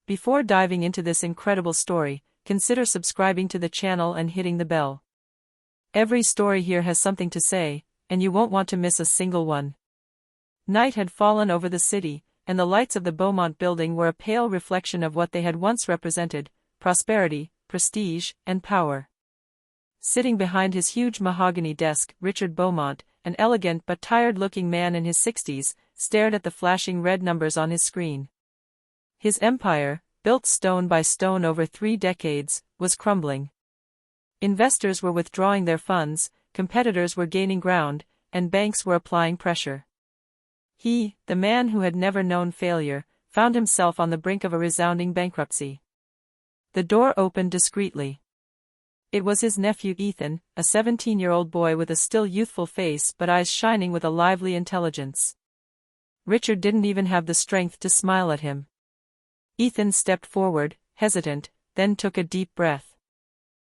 Before diving into this incredible story, consider subscribing to the channel and hitting the bell. Every story here has something to say, and you won't want to miss a single one. Night had fallen over the city, and the lights of the Beaumont building were a pale reflection of what they had once represented: prosperity, prestige, and power. Sitting behind his huge mahogany desk, Richard Beaumont, an elegant but tired-looking man in his 60s, stared at the flashing red numbers on his screen. His empire, built stone by stone over 3 decades, was crumbling. Investors were withdrawing their funds, competitors were gaining ground, and banks were applying pressure. He, the man who had never known failure, found himself on the brink of a resounding bankruptcy. The door opened discreetly. It was his nephew Ethan, a 17-year-old boy with a still youthful face but eyes shining with a lively intelligence. Richard didn't even have the strength to smile at him. Ethan stepped forward, hesitant, then took a deep breath.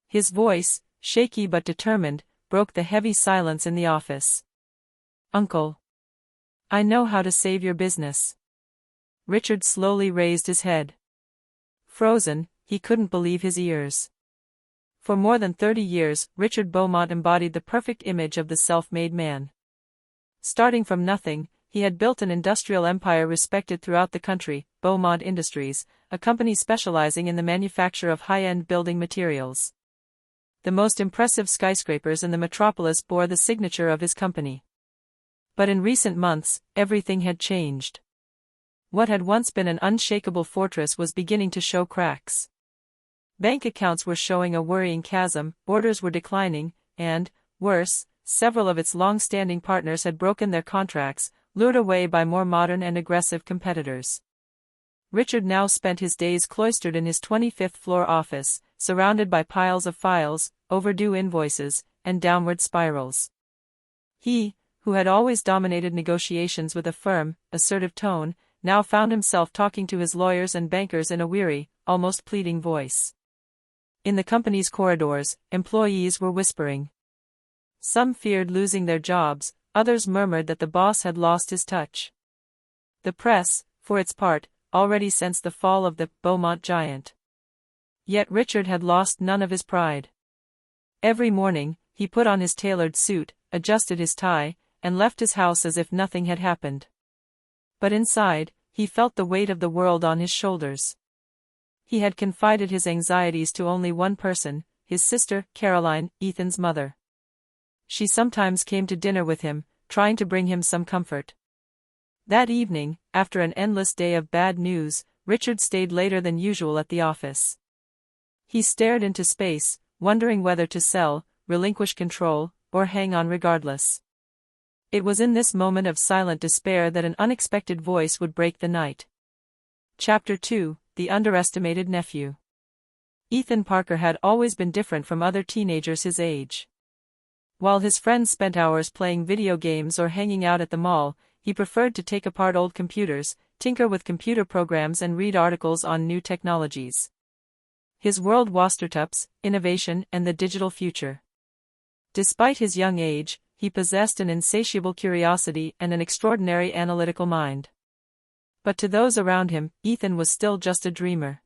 His voice, shaky but determined, broke the heavy silence in the office. "Uncle. I know how to save your business." Richard slowly raised his head. Frozen, he couldn't believe his ears. For more than 30 years, Richard Beaumont embodied the perfect image of the self-made man. Starting from nothing, he had built an industrial empire respected throughout the country: Beaumont Industries, a company specializing in the manufacture of high-end building materials. The most impressive skyscrapers in the metropolis bore the signature of his company. But in recent months, everything had changed. What had once been an unshakable fortress was beginning to show cracks. Bank accounts were showing a worrying chasm, orders were declining, and, worse, several of its long-standing partners had broken their contracts, lured away by more modern and aggressive competitors. Richard now spent his days cloistered in his 25th-floor office, surrounded by piles of files, overdue invoices, and downward spirals. He, who had always dominated negotiations with a firm, assertive tone, now found himself talking to his lawyers and bankers in a weary, almost pleading voice. In the company's corridors, employees were whispering. Some feared losing their jobs, others murmured that the boss had lost his touch. The press, for its part, already sensed the fall of the Beaumont giant. Yet Richard had lost none of his pride. Every morning, he put on his tailored suit, adjusted his tie, and left his house as if nothing had happened. But inside, he felt the weight of the world on his shoulders. He had confided his anxieties to only one person, his sister, Caroline, Ethan's mother. She sometimes came to dinner with him, trying to bring him some comfort. That evening, after an endless day of bad news, Richard stayed later than usual at the office. He stared into space, wondering whether to sell, relinquish control, or hang on regardless. It was in this moment of silent despair that an unexpected voice would break the night. Chapter 2: The Underestimated Nephew. Ethan Parker had always been different from other teenagers his age. While his friends spent hours playing video games or hanging out at the mall, he preferred to take apart old computers, tinker with computer programs and read articles on new technologies. His world was startups, innovation, and the digital future. Despite his young age, he possessed an insatiable curiosity and an extraordinary analytical mind. But to those around him, Ethan was still just a dreamer.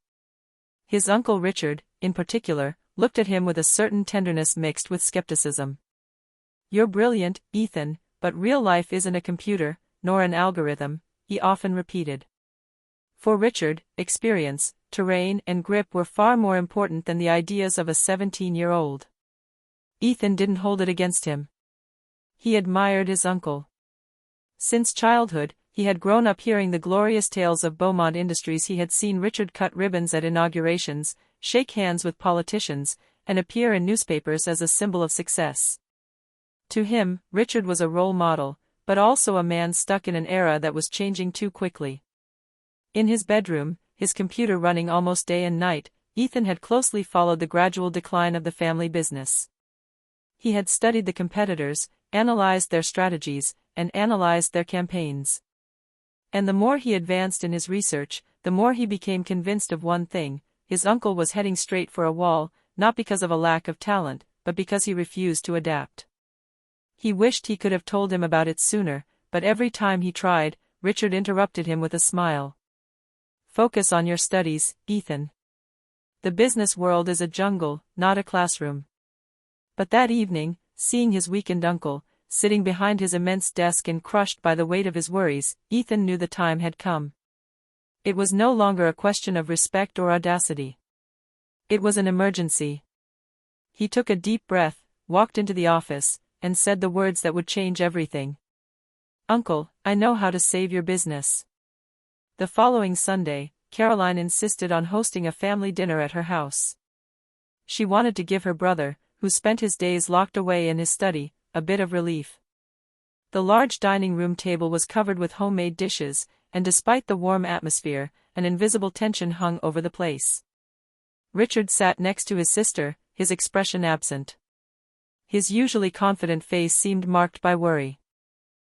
His uncle Richard, in particular, looked at him with a certain tenderness mixed with skepticism. "You're brilliant, Ethan, but real life isn't a computer, nor an algorithm," he often repeated. For Richard, experience, terrain, and grip were far more important than the ideas of a 17-year-old. Ethan didn't hold it against him. He admired his uncle. Since childhood, he had grown up hearing the glorious tales of Beaumont Industries. He had seen Richard cut ribbons at inaugurations, shake hands with politicians, and appear in newspapers as a symbol of success. To him, Richard was a role model, but also a man stuck in an era that was changing too quickly. In his bedroom, his computer running almost day and night, Ethan had closely followed the gradual decline of the family business. He had studied the competitors, analyzed their strategies, and analyzed their campaigns. And the more he advanced in his research, the more he became convinced of one thing: his uncle was heading straight for a wall, not because of a lack of talent, but because he refused to adapt. He wished he could have told him about it sooner, but every time he tried, Richard interrupted him with a smile. Focus on your studies, Ethan. The business world is a jungle, not a classroom. But that evening, seeing his weakened uncle, sitting behind his immense desk and crushed by the weight of his worries, Ethan knew the time had come. It was no longer a question of respect or audacity. It was an emergency. He took a deep breath, walked into the office, and said the words that would change everything. "Uncle, I know how to save your business." The following Sunday, Caroline insisted on hosting a family dinner at her house. She wanted to give her brother, who spent his days locked away in his study, a bit of relief. The large dining room table was covered with homemade dishes, and despite the warm atmosphere, an invisible tension hung over the place. Richard sat next to his sister, his expression absent. His usually confident face seemed marked by worry.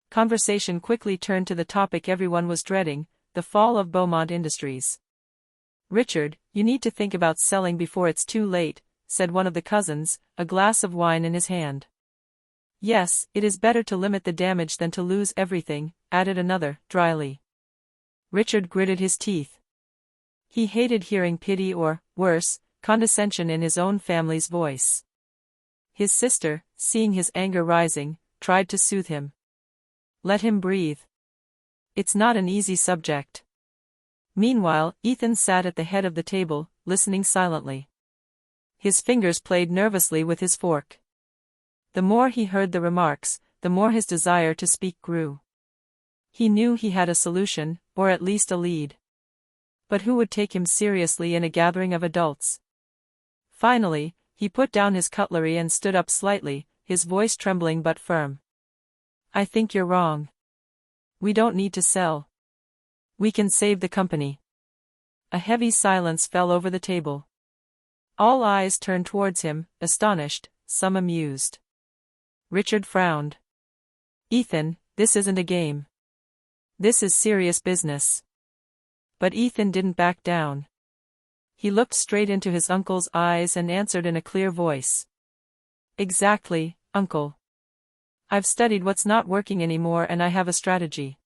Conversation quickly turned to the topic everyone was dreading, the fall of Beaumont Industries. "Richard, you need to think about selling before it's too late," said one of the cousins, a glass of wine in his hand. "Yes, it is better to limit the damage than to lose everything," added another, dryly. Richard gritted his teeth. He hated hearing pity or, worse, condescension in his own family's voice. His sister, seeing his anger rising, tried to soothe him. "Let him breathe. It's not an easy subject." Meanwhile, Ethan sat at the head of the table, listening silently. His fingers played nervously with his fork. The more he heard the remarks, the more his desire to speak grew. He knew he had a solution, or at least a lead. But who would take him seriously in a gathering of adults? Finally, he put down his cutlery and stood up slightly, his voice trembling but firm. "I think you're wrong. We don't need to sell. We can save the company." A heavy silence fell over the table. All eyes turned towards him, astonished, some amused. Richard frowned. "Ethan, this isn't a game. This is serious business." But Ethan didn't back down. He looked straight into his uncle's eyes and answered in a clear voice. "Exactly, Uncle. I've studied what's not working anymore and I have a strategy.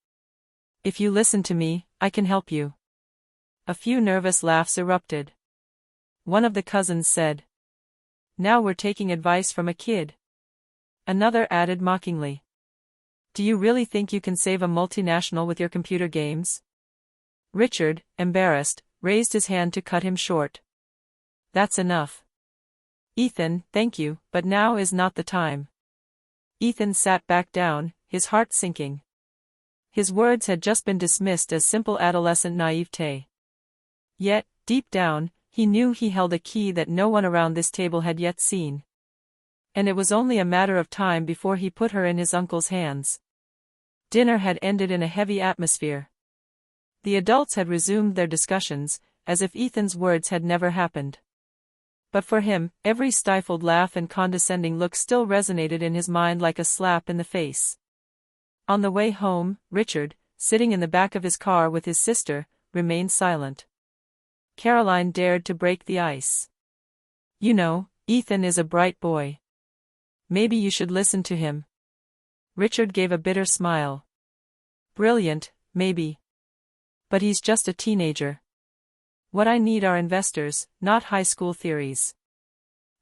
If you listen to me, I can help you." A few nervous laughs erupted. One of the cousins said, "Now we're taking advice from a kid." Another added mockingly, "Do you really think you can save a multinational with your computer games?" Richard, embarrassed, raised his hand to cut him short. "That's enough. Ethan, thank you, but now is not the time." Ethan sat back down, his heart sinking. His words had just been dismissed as simple adolescent naivete. Yet, deep down, he knew he held a key that no one around this table had yet seen. And it was only a matter of time before he put her in his uncle's hands. Dinner had ended in a heavy atmosphere. The adults had resumed their discussions, as if Ethan's words had never happened. But for him, every stifled laugh and condescending look still resonated in his mind like a slap in the face. On the way home, Richard, sitting in the back of his car with his sister, remained silent. Caroline dared to break the ice. "You know, Ethan is a bright boy. Maybe you should listen to him." Richard gave a bitter smile. "Brilliant, maybe. But he's just a teenager. What I need are investors, not high school theories."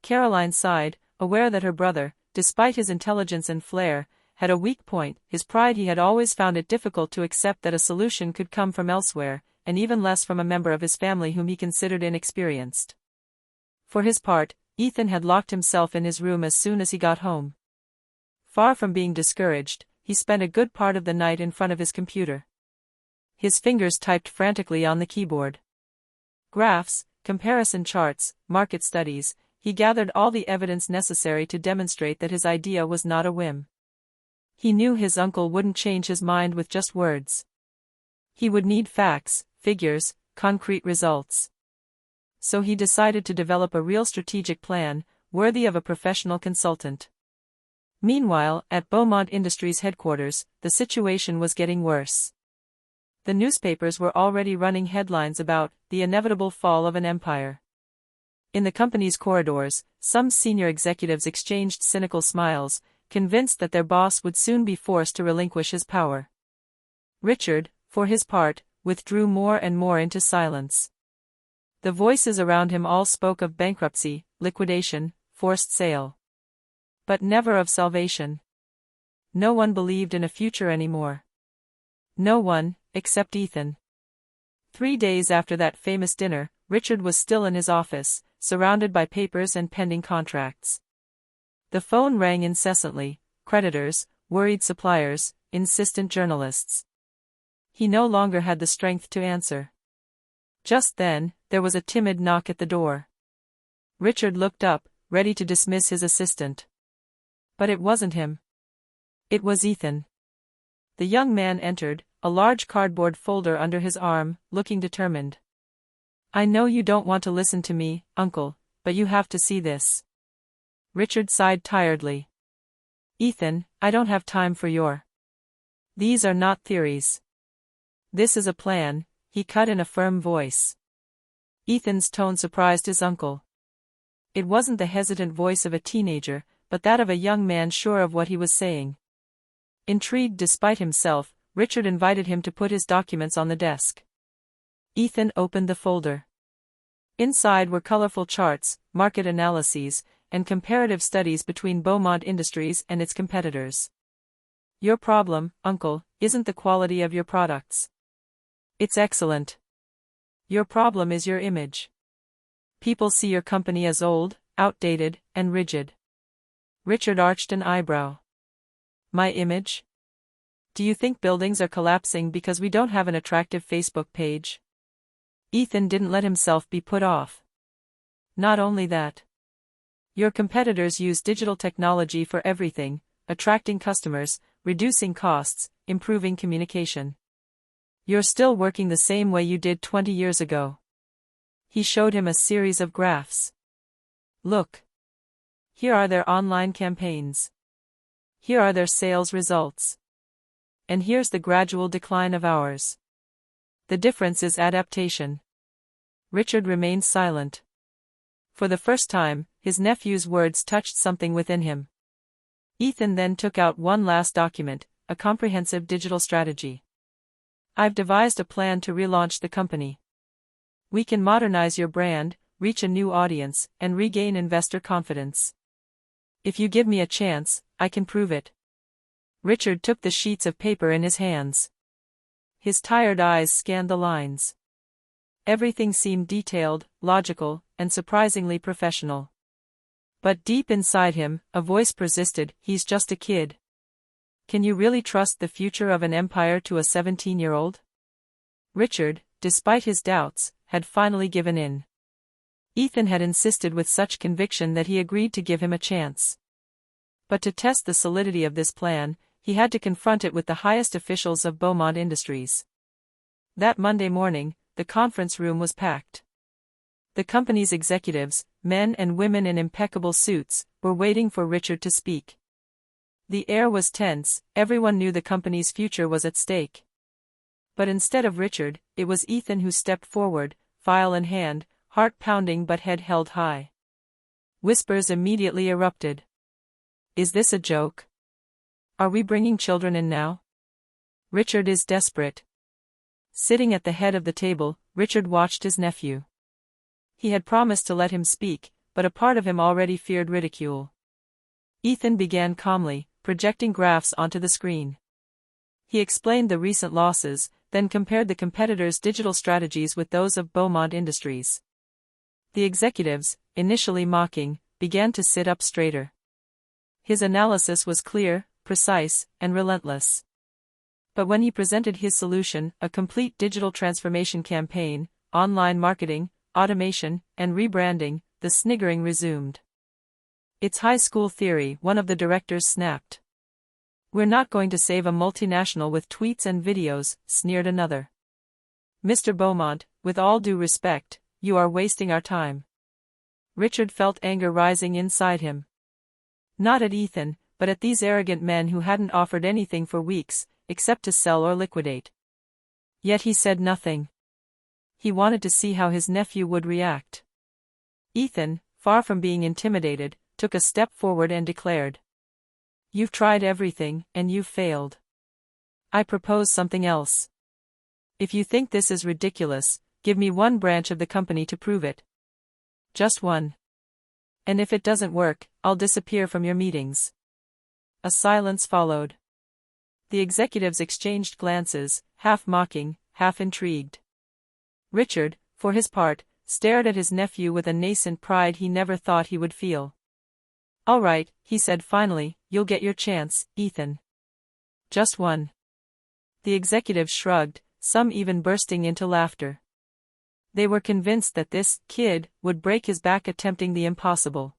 Caroline sighed, aware that her brother, despite his intelligence and flair, had a weak point, his pride. He had always found it difficult to accept that a solution could come from elsewhere, and even less from a member of his family whom he considered inexperienced. For his part, Ethan had locked himself in his room as soon as he got home. Far from being discouraged, he spent a good part of the night in front of his computer. His fingers typed frantically on the keyboard. Graphs, comparison charts, market studies, he gathered all the evidence necessary to demonstrate that his idea was not a whim. He knew his uncle wouldn't change his mind with just words. He would need facts, figures, concrete results. So he decided to develop a real strategic plan, worthy of a professional consultant. Meanwhile, at Beaumont Industries headquarters, the situation was getting worse. The newspapers were already running headlines about the inevitable fall of an empire. In the company's corridors, some senior executives exchanged cynical smiles, convinced that their boss would soon be forced to relinquish his power. Richard, for his part, withdrew more and more into silence. The voices around him all spoke of bankruptcy, liquidation, forced sale. But never of salvation. No one believed in a future anymore. No one, except Ethan. 3 days after that famous dinner, Richard was still in his office, surrounded by papers and pending contracts. The phone rang incessantly: creditors, worried suppliers, insistent journalists. He no longer had the strength to answer. Just then, there was a timid knock at the door. Richard looked up, ready to dismiss his assistant. But it wasn't him. It was Ethan. The young man entered, a large cardboard folder under his arm, looking determined. "I know you don't want to listen to me, Uncle, but you have to see this." Richard sighed tiredly. "Ethan, I don't have time for your... These are not theories. This is a plan," he cut in a firm voice. Ethan's tone surprised his uncle. It wasn't the hesitant voice of a teenager, but that of a young man sure of what he was saying. Intrigued despite himself, Richard invited him to put his documents on the desk. Ethan opened the folder. Inside were colorful charts, market analyses, and comparative studies between Beaumont Industries and its competitors. "Your problem, Uncle, isn't the quality of your products. It's excellent. Your problem is your image. People see your company as old, outdated, and rigid." Richard arched an eyebrow. "My image? Do you think buildings are collapsing because we don't have an attractive Facebook page?" Ethan didn't let himself be put off. "Not only that. Your competitors use digital technology for everything, attracting customers, reducing costs, improving communication. You're still working the same way you did 20 years ago." He showed him a series of graphs. "Look. Here are their online campaigns. Here are their sales results. And here's the gradual decline of ours. The difference is adaptation." Richard remained silent. For the first time, his nephew's words touched something within him. Ethan then took out one last document, a comprehensive digital strategy. "I've devised a plan to relaunch the company. We can modernize your brand, reach a new audience, and regain investor confidence. If you give me a chance, I can prove it." Richard took the sheets of paper in his hands. His tired eyes scanned the lines. Everything seemed detailed, logical, and surprisingly professional. But deep inside him, a voice persisted: "He's just a kid. Can you really trust the future of an empire to a 17-year-old? Richard, despite his doubts, had finally given in. Ethan had insisted with such conviction that he agreed to give him a chance. But to test the solidity of this plan, he had to confront it with the highest officials of Beaumont Industries. That Monday morning, the conference room was packed. The company's executives, men and women in impeccable suits, were waiting for Richard to speak. The air was tense, everyone knew the company's future was at stake. But instead of Richard, it was Ethan who stepped forward, file in hand, heart pounding but head held high. Whispers immediately erupted. "Is this a joke? Are we bringing children in now? Richard is desperate." Sitting at the head of the table, Richard watched his nephew. He had promised to let him speak, but a part of him already feared ridicule. Ethan began calmly, projecting graphs onto the screen. He explained the recent losses, then compared the competitors' digital strategies with those of Beaumont Industries. The executives, initially mocking, began to sit up straighter. His analysis was clear, precise, and relentless. But when he presented his solution, a complete digital transformation campaign, online marketing, automation, and rebranding, the sniggering resumed. "It's high school theory," one of the directors snapped. "We're not going to save a multinational with tweets and videos," sneered another. "Mr. Beaumont, with all due respect, you are wasting our time." Richard felt anger rising inside him. Not at Ethan, but at these arrogant men who hadn't offered anything for weeks, except to sell or liquidate. Yet he said nothing. He wanted to see how his nephew would react. Ethan, far from being intimidated, took a step forward and declared, "You've tried everything, and you've failed. I propose something else. If you think this is ridiculous, give me one branch of the company to prove it. Just one. And if it doesn't work, I'll disappear from your meetings. A silence followed. The executives exchanged glances, half mocking, half intrigued. Richard, for his part, stared at his nephew with a nascent pride he never thought he would feel. "All right," he said finally, "you'll get your chance, Ethan. Just one." The executives shrugged, some even bursting into laughter. They were convinced that this kid would break his back attempting the impossible.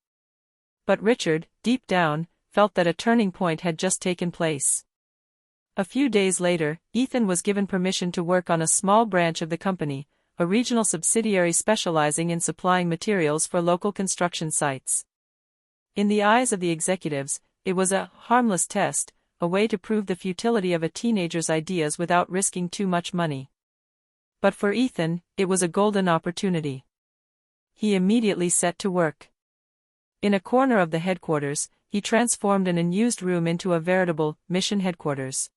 But Richard, deep down, felt that a turning point had just taken place. A few days later, Ethan was given permission to work on a small branch of the company, a regional subsidiary specializing in supplying materials for local construction sites. In the eyes of the executives, it was a harmless test, a way to prove the futility of a teenager's ideas without risking too much money. But for Ethan, it was a golden opportunity. He immediately set to work. In a corner of the headquarters, he transformed an unused room into a veritable mission headquarters.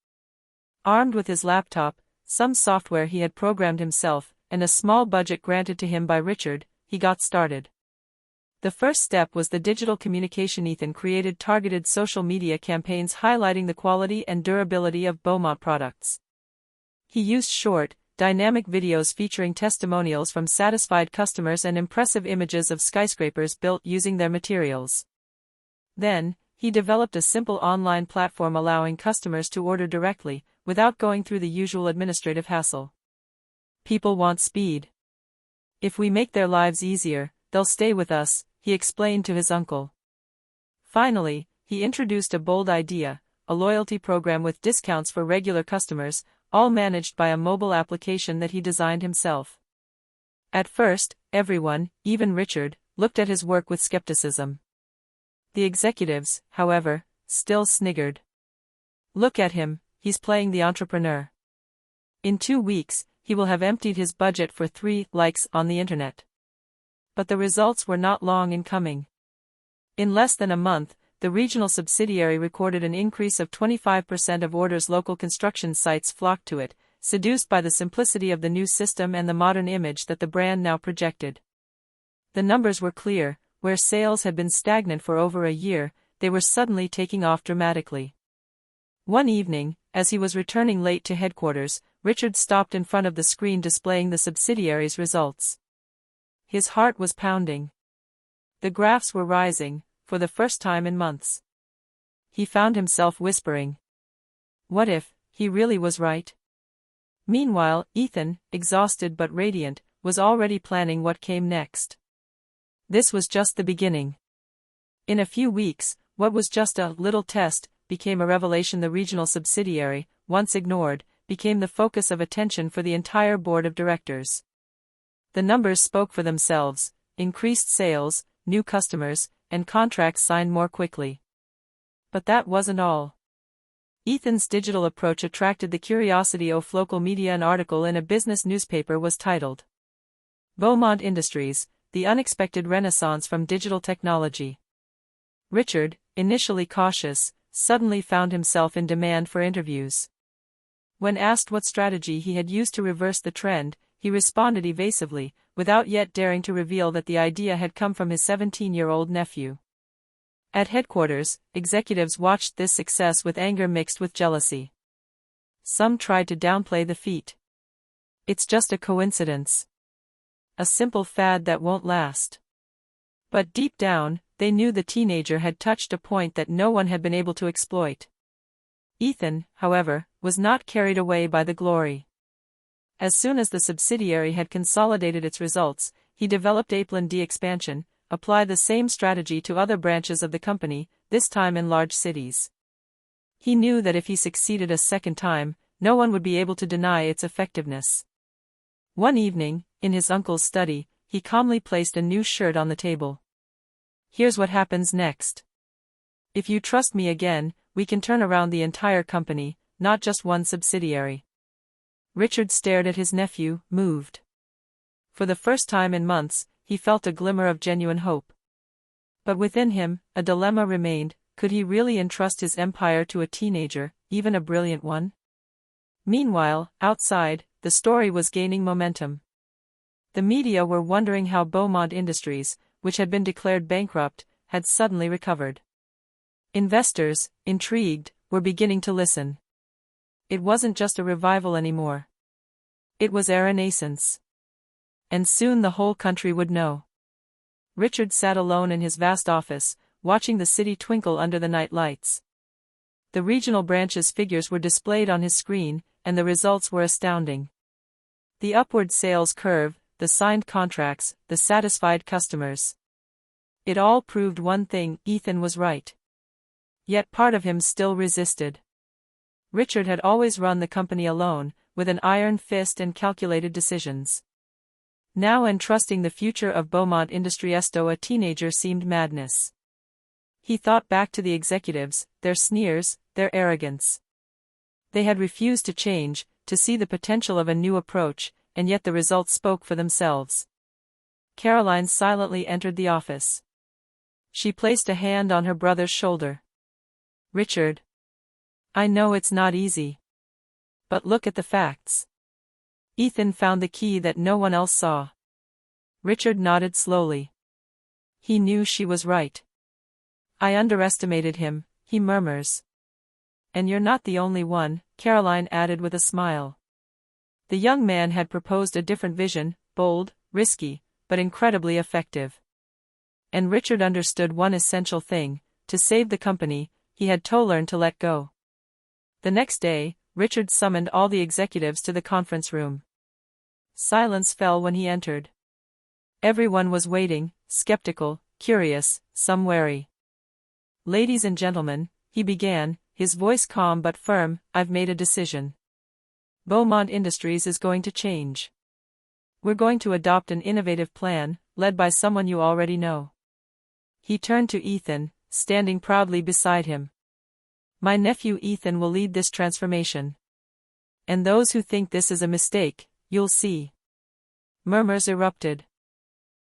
Armed with his laptop, some software he had programmed himself, and a small budget granted to him by Richard, he got started. The first step was the digital communication. Ethan created targeted social media campaigns highlighting the quality and durability of Beaumont products. He used short, dynamic videos featuring testimonials from satisfied customers and impressive images of skyscrapers built using their materials. Then, he developed a simple online platform allowing customers to order directly, without going through the usual administrative hassle. "People want speed. If we make their lives easier, they'll stay with us," he explained to his uncle. Finally, he introduced a bold idea, a loyalty program with discounts for regular customers, all managed by a mobile application that he designed himself. At first, everyone, even Richard, looked at his work with skepticism. The executives, however, still sniggered. "Look at him, he's playing the entrepreneur. In 2 weeks, he will have emptied his budget for 3 likes on the internet." But the results were not long in coming. In less than a month, the regional subsidiary recorded an increase of 25% of orders. Local construction sites flocked to it, seduced by the simplicity of the new system and the modern image that the brand now projected. The numbers were clear: where sales had been stagnant for over a year, they were suddenly taking off dramatically. One evening, as he was returning late to headquarters, Richard stopped in front of the screen displaying the subsidiary's results. His heart was pounding. The graphs were rising, for the first time in months. He found himself whispering, "What if he really was right?" Meanwhile, Ethan, exhausted but radiant, was already planning what came next. This was just the beginning. In a few weeks, what was just a little test became a revelation. The regional subsidiary, once ignored, became the focus of attention for the entire board of directors. The numbers spoke for themselves: increased sales, new customers, and contracts signed more quickly. But that wasn't all. Ethan's digital approach attracted the curiosity of local media. An article in a business newspaper was titled, "Beaumont Industries, the Unexpected Renaissance from Digital Technology." Richard, initially cautious, suddenly found himself in demand for interviews. When asked what strategy he had used to reverse the trend, he responded evasively, without yet daring to reveal that the idea had come from his 17-year-old nephew. At headquarters, executives watched this success with anger mixed with jealousy. Some tried to downplay the feat. "It's just a coincidence. A simple fad that won't last." But deep down, they knew the teenager had touched a point that no one had been able to exploit. Ethan, however, was not carried away by the glory. As soon as the subsidiary had consolidated its results, he developed a plan D expansion, apply the same strategy to other branches of the company, this time in large cities. He knew that if he succeeded a second time, no one would be able to deny its effectiveness. One evening, in his uncle's study, he calmly placed a new shirt on the table. "Here's what happens next. If you trust me again, we can turn around the entire company, not just one subsidiary." Richard stared at his nephew, moved. For the first time in months, he felt a glimmer of genuine hope. But within him, a dilemma remained: could he really entrust his empire to a teenager, even a brilliant one? Meanwhile, outside, the story was gaining momentum. The media were wondering how Beaumont Industries, which had been declared bankrupt, had suddenly recovered. Investors, intrigued, were beginning to listen. It wasn't just a revival anymore. It was a renaissance. And soon the whole country would know. Richard sat alone in his vast office, watching the city twinkle under the night lights. The regional branches' figures were displayed on his screen, and the results were astounding. The upward sales curve, the signed contracts, the satisfied customers. It all proved one thing: Ethan was right. Yet part of him still resisted. Richard had always run the company alone, with an iron fist and calculated decisions. Now entrusting the future of Beaumont Industries to a teenager seemed madness. He thought back to the executives, their sneers, their arrogance. They had refused to change, to see the potential of a new approach, and yet the results spoke for themselves. Caroline silently entered the office. She placed a hand on her brother's shoulder. "Richard. I know it's not easy. But look at the facts." Ethan found the key that no one else saw. Richard nodded slowly. He knew she was right. "I underestimated him," he murmurs. "And you're not the only one," Caroline added with a smile. The young man had proposed a different vision, bold, risky, but incredibly effective. And Richard understood one essential thing: to save the company, he had to learn to let go. The next day, Richard summoned all the executives to the conference room. Silence fell when he entered. Everyone was waiting, skeptical, curious, some wary. "Ladies and gentlemen," he began, his voice calm but firm, "I've made a decision. Beaumont Industries is going to change. We're going to adopt an innovative plan, led by someone you already know." He turned to Ethan, standing proudly beside him. "My nephew Ethan will lead this transformation. And those who think this is a mistake, you'll see." Murmurs erupted.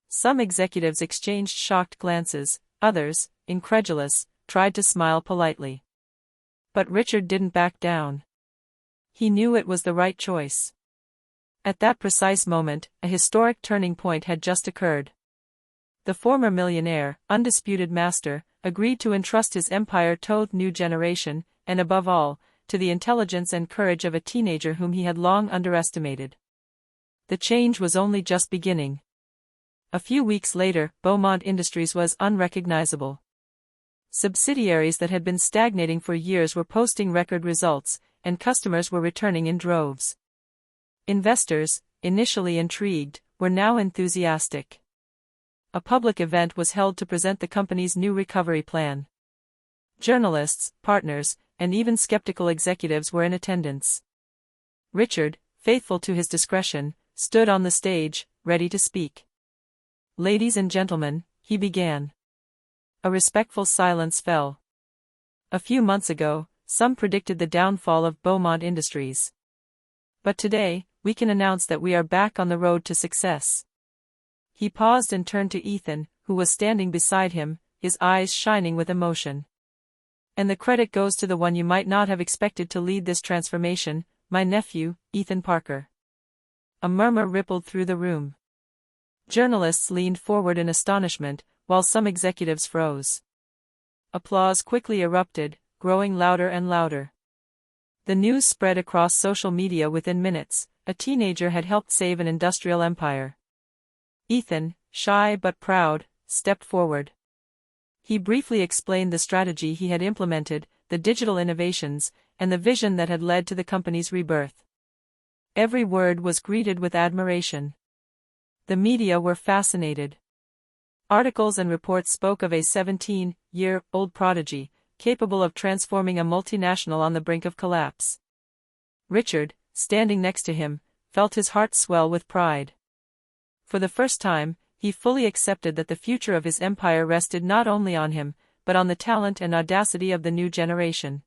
Some executives exchanged shocked glances, others, incredulous, tried to smile politely. But Richard didn't back down. He knew it was the right choice. At that precise moment, a historic turning point had just occurred. The former millionaire, undisputed master, agreed to entrust his empire to a new generation, and above all, to the intelligence and courage of a teenager whom he had long underestimated. The change was only just beginning. A few weeks later, Beaumont Industries was unrecognizable. Subsidiaries that had been stagnating for years were posting record results, and customers were returning in droves. Investors, initially intrigued, were now enthusiastic. A public event was held to present the company's new recovery plan. Journalists, partners, and even skeptical executives were in attendance. Richard, faithful to his discretion, stood on the stage, ready to speak. "Ladies and gentlemen," he began. A respectful silence fell. A few months ago, some predicted the downfall of Beaumont Industries. But today, we can announce that we are back on the road to success. He paused and turned to Ethan, who was standing beside him, his eyes shining with emotion. "And the credit goes to the one you might not have expected to lead this transformation, my nephew, Ethan Parker." A murmur rippled through the room. Journalists leaned forward in astonishment, while some executives froze. Applause quickly erupted, growing louder and louder. The news spread across social media within minutes: a teenager had helped save an industrial empire. Ethan, shy but proud, stepped forward. He briefly explained the strategy he had implemented, the digital innovations, and the vision that had led to the company's rebirth. Every word was greeted with admiration. The media were fascinated. Articles and reports spoke of a 17-year-old prodigy, capable of transforming a multinational on the brink of collapse. Richard, standing next to him, felt his heart swell with pride. For the first time, he fully accepted that the future of his empire rested not only on him, but on the talent and audacity of the new generation.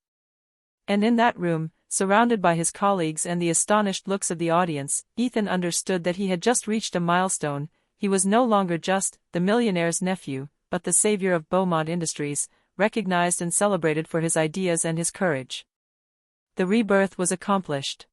And in that room, surrounded by his colleagues and the astonished looks of the audience, Ethan understood that he had just reached a milestone. He was no longer just the millionaire's nephew, but the savior of Beaumont Industries, recognized and celebrated for his ideas and his courage. The rebirth was accomplished.